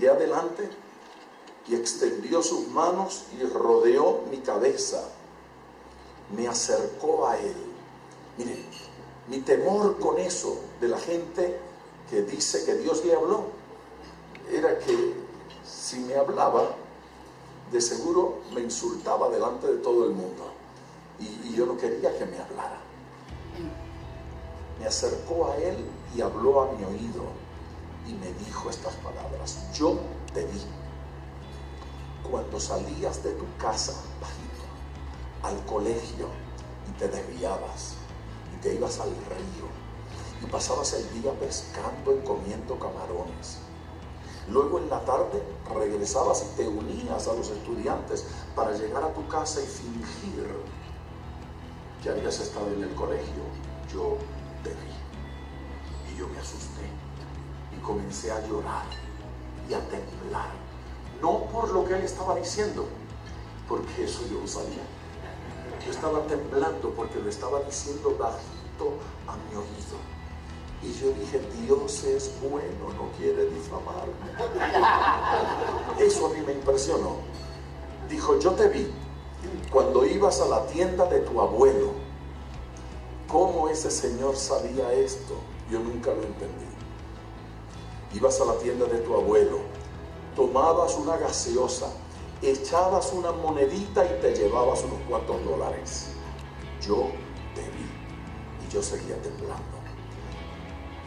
Llegué adelante y extendió sus manos y rodeó mi cabeza. Me acercó a él. Miren, mi temor con eso de la gente que dice que Dios le habló era que si me hablaba, de seguro me insultaba delante de todo el mundo. Y yo no quería que me hablara. Me acercó a él y habló a mi oído y me dijo estas palabras: yo te vi cuando salías de tu casa bajito al colegio y te desviabas y te ibas al río y pasabas el día pescando y comiendo camarones. Luego en la tarde regresabas y te unías a los estudiantes para llegar a tu casa y fingir que habías estado en el colegio. Yo te vi y yo me asusté y comencé a llorar y a temblar, no por lo que él estaba diciendo, porque eso yo lo sabía. Yo estaba temblando porque lo estaba diciendo bajito a mi oído. Y yo dije: Dios es bueno, no quiere difamarme. Eso a mí me impresionó. Dijo: yo te vi cuando ibas a la tienda de tu abuelo. ¿Cómo ese señor sabía esto? Yo nunca lo entendí. Ibas a la tienda de tu abuelo, tomabas una gaseosa, echabas una monedita y te llevabas unos cuantos dólares. Yo te vi y yo seguía temblando.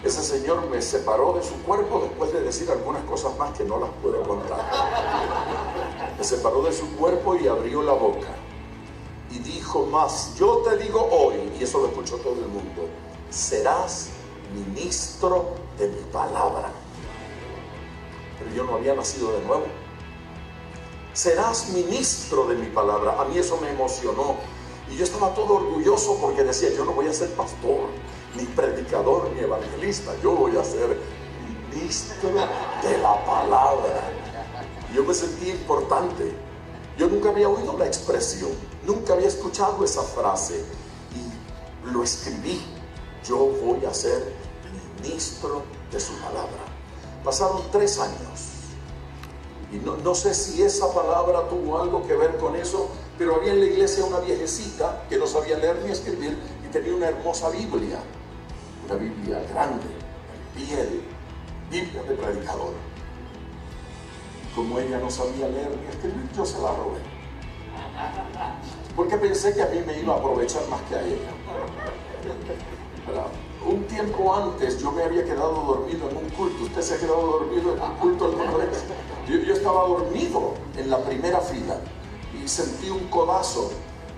Ese señor me separó de su cuerpo después de decir algunas cosas más que no las puedo contar. Me separó de su cuerpo y abrió la boca y dijo más: yo te digo hoy, y eso lo escuchó todo el mundo, serás ministro de mi palabra. Pero yo no había nacido de nuevo. Serás ministro de mi palabra. A mí eso me emocionó y yo estaba todo orgulloso porque decía: yo no voy a ser pastor, ni predicador, ni evangelista, yo voy a ser ministro de la palabra. Y yo me sentí importante. Yo nunca había oído la expresión, nunca había escuchado esa frase y lo escribí: yo voy a ser ministro de su palabra. Pasaron 3 años y no sé si esa palabra tuvo algo que ver con eso, pero había en la iglesia una viejecita que no sabía leer ni escribir y tenía una hermosa Biblia. Una Biblia grande, en piel, Biblia de predicador. Como ella no sabía leer ni escribir, yo se la robé. Porque pensé que a mí me iba a aprovechar más que a ella. Un tiempo antes yo me había quedado dormido en un culto. ¿Usted se ha quedado dormido en un culto alguna vez? Yo estaba dormido en la primera fila y sentí un codazo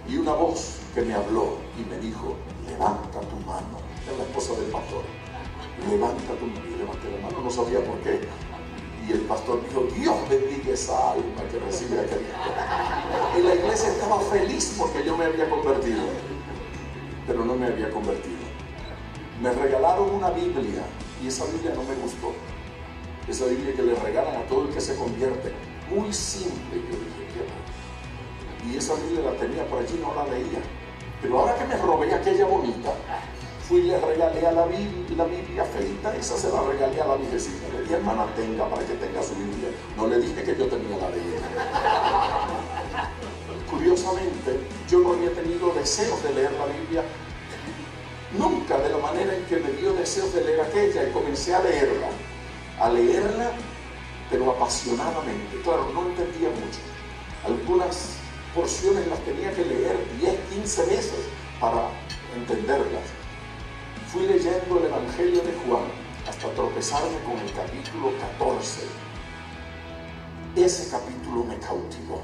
y una voz que me habló y me dijo: levanta tu mano. Era la esposa del pastor. Levanta tu mano. Y levanté la mano, no sabía por qué. Y el pastor dijo: Dios bendiga esa alma que recibe a Cristo. Y la iglesia estaba feliz porque yo me había convertido, pero no me había convertido. Me regalaron una Biblia y esa Biblia no me gustó. Esa Biblia que le regalan a todo el que se convierte, muy simple. Yo dije: ¿qué? Y esa Biblia la tenía por allí, no la leía. Pero ahora que me robé aquella bonita, fui y le regalé a la Biblia feita, esa se la regalé a la viejecita. Le dije: hermana, tenga para que tenga su Biblia. No le dije que yo tenía la de ella. Curiosamente, yo no había tenido deseos de leer la Biblia nunca de la manera en que me dio deseos de leer aquella, y comencé a leerla, pero apasionadamente. Claro, no entendía mucho. Algunas porciones las tenía que leer 10, 15 veces para entenderlas. Fui leyendo el Evangelio de Juan hasta tropezarme con el capítulo 14. Ese capítulo me cautivó.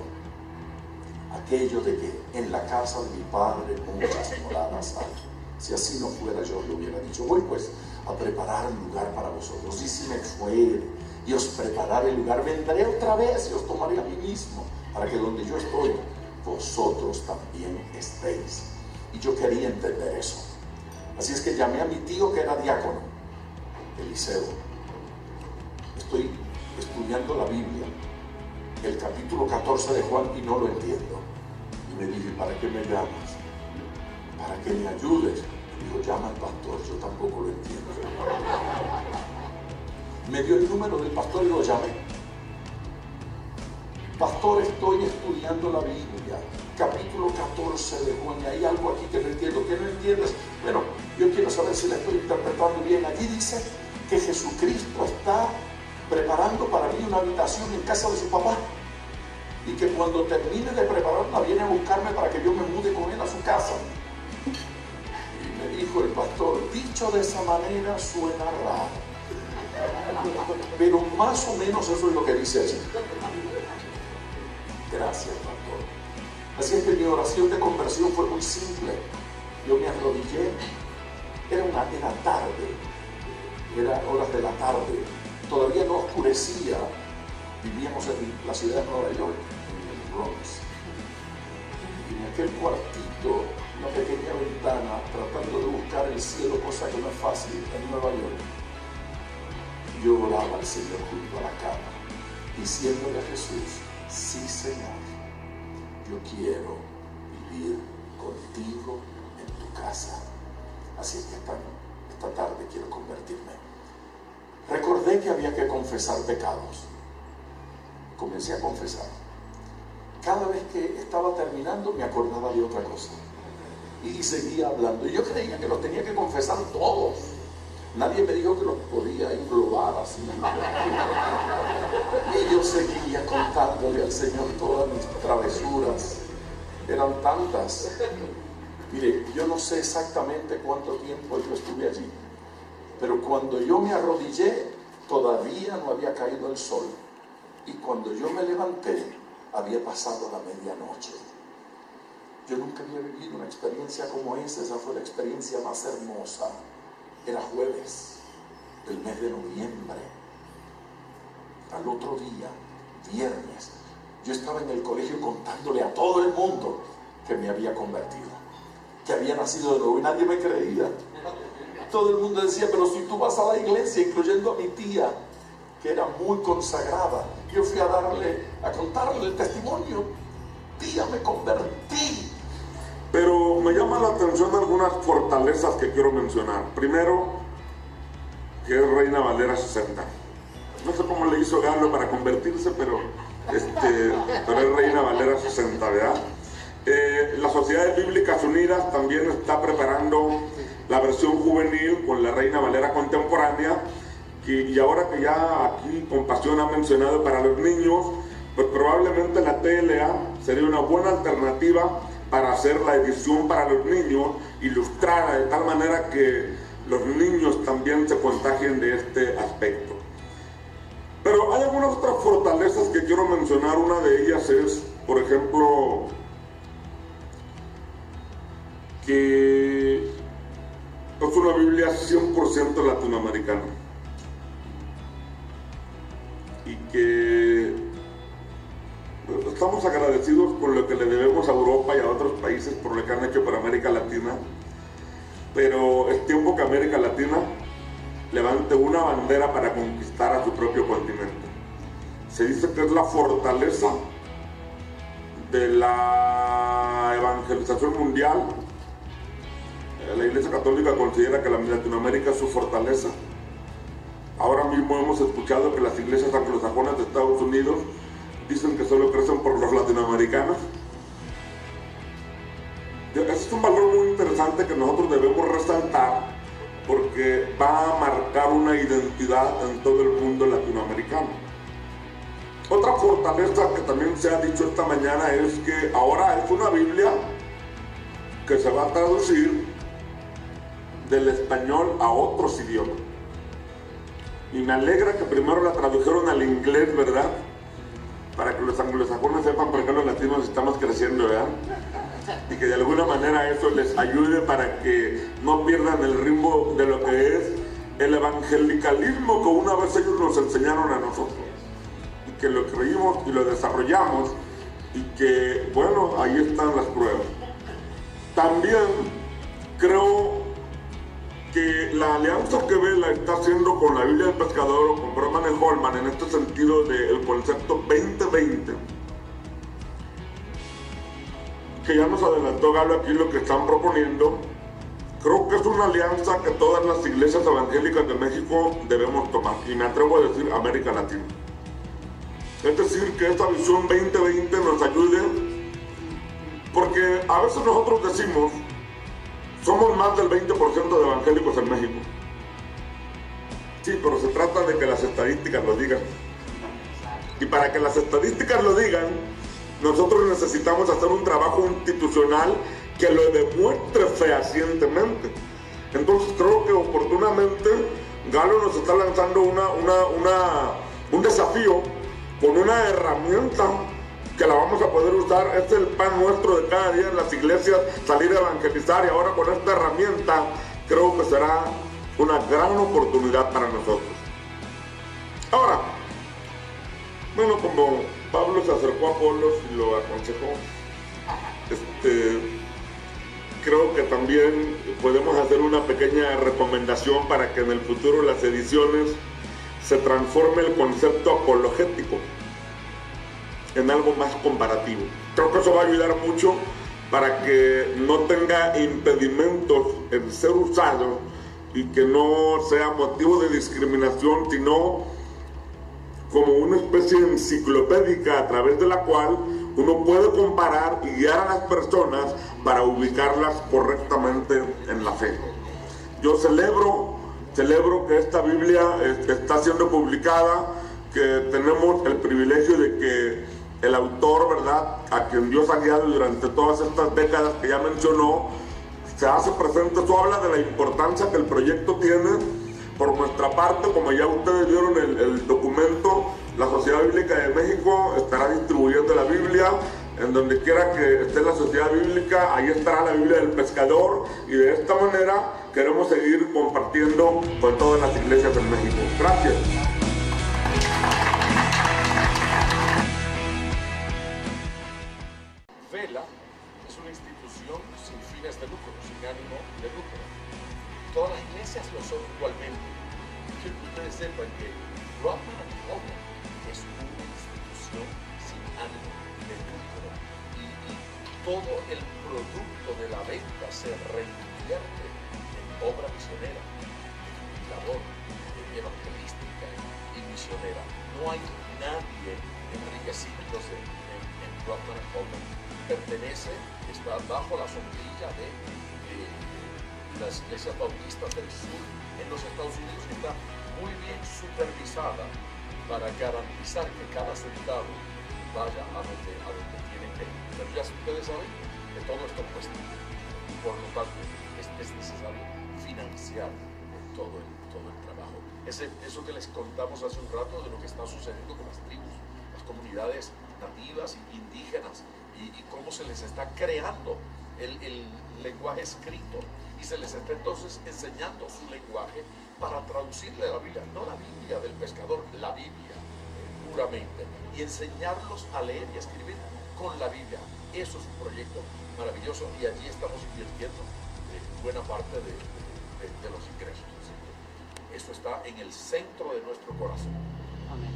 Aquello de que en la casa de mi padre muchas moradas hay. Si así no fuera, yo le hubiera dicho: voy pues a preparar un lugar para vosotros. Y si me fuere y os prepararé el lugar, vendré otra vez y os tomaré a mí mismo, para que donde yo estoy, vosotros también estéis. Y yo quería entender eso. Así es que llamé a mi tío, que era diácono, Eliseo. Estoy estudiando la Biblia, el capítulo 14 de Juan, y no lo entiendo. Y me dije: ¿para qué me llamas? Para que me ayudes. Dijo: llama al pastor, yo tampoco lo entiendo. Me dio el número del pastor y lo llamé. pastor, estoy estudiando la Biblia, capítulo 14 de Juan, y hay algo aquí que no entiendo. ¿Qué no entiendes? Bueno, yo quiero saber si la estoy interpretando bien. Allí dice que Jesucristo está preparando para mí una habitación en casa de su papá, y que cuando termine de prepararla viene a buscarme para que yo me mude con él a su casa. Y me dijo el pastor, dicho de esa manera suena raro, pero más o menos eso es lo que dice allí. Gracias, pastor. Así es que mi oración de conversión fue muy simple. Yo me arrodillé, era tarde, era horas de la tarde, todavía no oscurecía. Vivíamos en la ciudad de Nueva York, en el Bronx. Y en aquel cuartito, una pequeña ventana, tratando de buscar el cielo, cosa que no es fácil en Nueva York, yo oraba al Señor junto a la cama, diciéndole a Jesús, sí, Señor, yo quiero vivir contigo en tu casa. Así es que esta tarde quiero convertirme. Recordé que había que confesar pecados. Comencé a confesar. Cada vez que estaba terminando me acordaba de otra cosa y seguía hablando, y yo creía que los tenía que confesar todos. Nadie me dijo que los podía englobar así. Y yo seguía contándole al Señor todas mis travesuras. Eran tantas. Mire, yo no sé exactamente cuánto tiempo yo estuve allí, pero cuando yo me arrodillé todavía no había caído el sol. Y cuando yo me levanté, había pasado la medianoche. Yo nunca había vivido una experiencia como esa fue la experiencia más hermosa. Era jueves del mes de noviembre. Al otro día, viernes, yo estaba en el colegio contándole a todo el mundo que me había convertido, que había nacido de nuevo, y nadie me creía. Todo el mundo decía, pero si tú vas a la iglesia, incluyendo a mi tía, que era muy consagrada. Yo fui a contarle el testimonio. Tía, me convertí. Pero me llama la atención algunas fortalezas que quiero mencionar. Primero, que es Reina Valera 60. No sé cómo le hizo Galo para convertirse, pero es Reina Valera 60, ¿verdad? Las Sociedades Bíblicas Unidas también está preparando la versión juvenil con la Reina Valera contemporánea. Y ahora que ya aquí Compasión ha mencionado para los niños, pues probablemente la TLA sería una buena alternativa para hacer la edición para los niños, ilustrada de tal manera que los niños también se contagien de este aspecto. Pero hay algunas otras fortalezas que quiero mencionar. Una de ellas es, por ejemplo, que es una Biblia 100% latinoamericana. Y que estamos agradecidos con lo que le debemos a Europa y a otros países por lo que han hecho para América Latina, pero es tiempo que América Latina levante una bandera para conquistar a su propio continente. Se dice que es la fortaleza de la evangelización mundial. La Iglesia Católica considera que la Latinoamérica es su fortaleza. Ahora mismo hemos escuchado que las iglesias anglosajonas de Estados Unidos dicen que solo crecen por los latinoamericanos. Ese es un valor muy interesante que nosotros debemos resaltar, porque va a marcar una identidad en todo el mundo latinoamericano. Otra fortaleza que también se ha dicho esta mañana es que ahora es una Biblia que se va a traducir del español a otros idiomas. Y me alegra que primero la tradujeron al inglés, ¿verdad? Para que los anglosajones sepan por qué los latinos estamos creciendo, ¿verdad? Y que de alguna manera eso les ayude para que no pierdan el ritmo de lo que es el evangelicalismo que una vez ellos nos enseñaron a nosotros. Y que lo creímos y lo desarrollamos, y que, bueno, ahí están las pruebas. También creo que la alianza que Vela está haciendo con la Biblia del Pescador o con Broman y Holman en este sentido del concepto 2020, que ya nos adelantó Galo aquí lo que están proponiendo, creo que es una alianza que todas las iglesias evangélicas de México debemos tomar, y me atrevo a decir América Latina. Es decir, que esta visión 2020 nos ayude, porque a veces nosotros decimos, somos más del 20% de evangélicos en México. Sí, pero se trata de que las estadísticas lo digan. Y para que las estadísticas lo digan, nosotros necesitamos hacer un trabajo institucional que lo demuestre fehacientemente. Entonces creo que oportunamente Galo nos está lanzando un desafío con una herramienta que la vamos a poder usar. Es el pan nuestro de cada día en las iglesias, salir a evangelizar, y ahora con esta herramienta creo que será una gran oportunidad para nosotros. Ahora, bueno, como Pablo se acercó a Apolos y lo aconsejó, creo que también podemos hacer una pequeña recomendación para que en el futuro las ediciones se transforme el concepto apologético en algo más comparativo. Creo que eso va a ayudar mucho para que no tenga impedimentos en ser usado y que no sea motivo de discriminación, sino como una especie enciclopédica a través de la cual uno puede comparar y guiar a las personas para ubicarlas correctamente en la fe. Yo celebro que esta Biblia está siendo publicada, que tenemos el privilegio de que el autor, ¿verdad?, a quien Dios ha guiado durante todas estas décadas que ya mencionó, se hace presente. Eso habla de la importancia que el proyecto tiene. Por nuestra parte, como ya ustedes vieron el documento, la Sociedad Bíblica de México estará distribuyendo la Biblia. En donde quiera que esté la Sociedad Bíblica, ahí estará la Biblia del Pescador, y de esta manera queremos seguir compartiendo con todas las iglesias en México. Gracias. Vela es una institución sin fines de lucro, sin ánimo de lucro. Todas las iglesias lo son igualmente. Quiero que ustedes sepan que Broadman & Holman es una institución sin ánimo de lucro, y todo el producto de la venta se reinvierte en obra misionera, en labor evangelística y misionera. No hay nadie enriqueciéndose en Broadman & Holman. Está bajo la sombrilla de las iglesias bautistas del sur en los Estados Unidos, que está muy bien supervisada para garantizar que cada centavo vaya a donde tiene que ir. Pero ya ustedes saben que todo esto cuesta, y por lo tanto es necesario financiar todo el trabajo. Eso que les contamos hace un rato de lo que está sucediendo con las tribus, las comunidades nativas e indígenas, y cómo se les está creando el lenguaje escrito, y se les está entonces enseñando su lenguaje para traducirle la Biblia, no la Biblia del pescador, la Biblia puramente, y enseñarlos a leer y escribir con la Biblia. Eso es un proyecto maravilloso, y allí estamos invirtiendo buena parte de los ingresos. Eso está en el centro de nuestro corazón. Amén.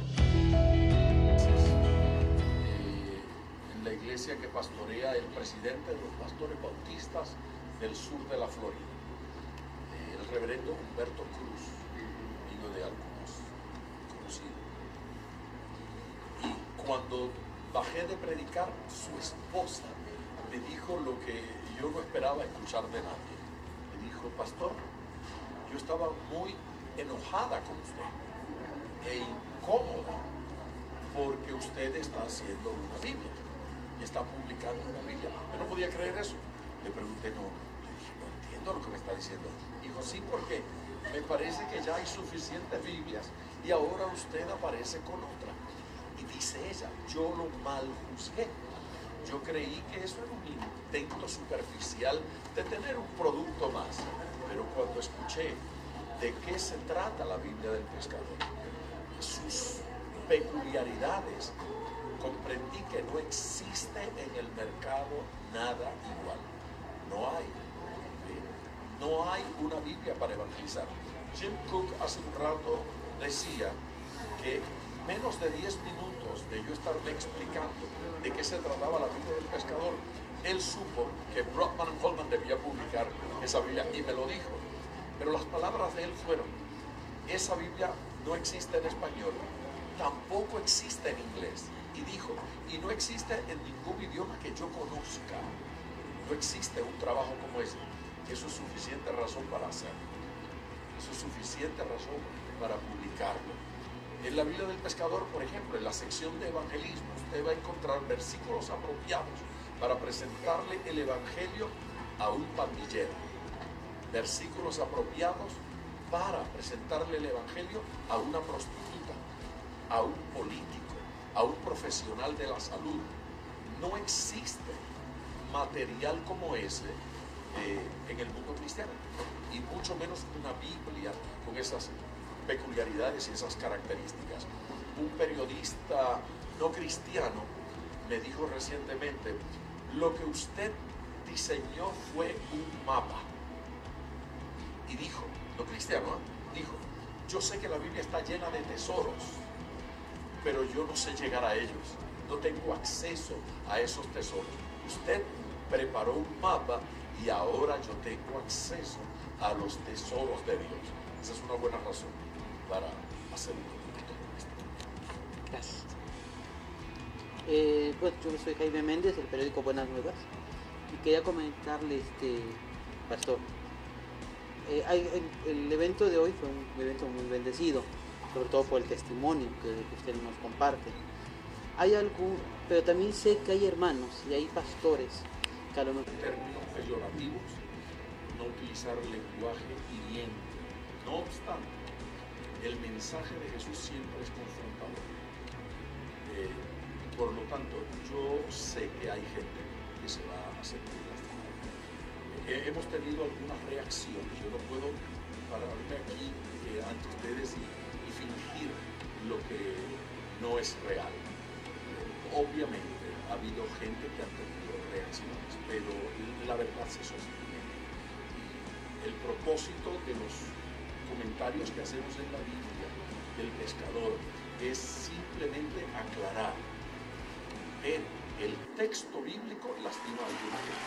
En la iglesia que pastorea el presidente de los pastores bautistas del sur de la Florida, el reverendo Humberto Cruz, amigo de algunos conocidos. Y cuando bajé de predicar, su esposa me dijo lo que yo no esperaba escuchar de nadie. Me dijo: pastor, yo estaba muy enojada con usted e incómoda porque usted está haciendo una Biblia y está publicando una Biblia. Yo no podía creer eso. Le pregunté, le dije, no entiendo lo que me está diciendo. Dijo, sí, porque me parece que ya hay suficientes Biblias y ahora usted aparece con otra. Y dice ella, yo lo mal juzgué. Yo creí que eso era un intento superficial de tener un producto más. Pero cuando escuché de qué se trata la Biblia del pescador, sus peculiaridades, comprendí que no existe en el mercado nada igual. No hay una Biblia para evangelizar. Jim Cook hace un rato decía que menos de 10 minutos de yo estarle explicando de qué se trataba la Biblia del pescador, él supo que Broadman & Holman debía publicar esa Biblia, y me lo dijo. Pero las palabras de él fueron: esa Biblia no existe en español, tampoco existe en inglés. Y dijo, y no existe en ningún idioma que yo conozca. No existe un trabajo como ese. Eso es suficiente razón para hacerlo. Eso es suficiente razón para publicarlo. En la Biblia del Pescador, por ejemplo, en la sección de evangelismo, usted va a encontrar versículos apropiados para presentarle el evangelio a un pandillero. Versículos apropiados para presentarle el evangelio a una prostituta, a un político, a un profesional de la salud. No existe material como ese en el mundo cristiano, y mucho menos una Biblia con esas peculiaridades y esas características. Un periodista no cristiano me dijo recientemente, lo que usted diseñó fue un mapa. Y dijo, no cristiano, dijo, yo sé que la Biblia está llena de tesoros, pero yo no sé llegar a ellos, no tengo acceso a esos tesoros. Usted preparó un mapa y ahora yo tengo acceso a los tesoros de Dios. Esa es una buena razón para hacer un documento como este. Gracias. Pues yo soy Jaime Méndez, del periódico Buenas Nuevas, y quería comentarle, pastor, el evento de hoy fue un evento muy bendecido, sobre todo por el testimonio que usted nos comparte. Pero también sé que hay hermanos y hay pastores que a lo mejor... Términos peyorativos, no utilizar lenguaje hiriente. No obstante, el mensaje de Jesús siempre es confrontador. Por lo tanto, yo sé que hay gente que se va a sentir lastimada. Hemos tenido algunas reacciones. Yo no puedo pararme aquí ante ustedes y fingir lo que no es real. Obviamente ha habido gente que ha tenido reacciones, pero la verdad se sostiene. Y el propósito de los comentarios que hacemos en la Biblia del pescador es simplemente aclarar que el texto bíblico lastima a alguna gente.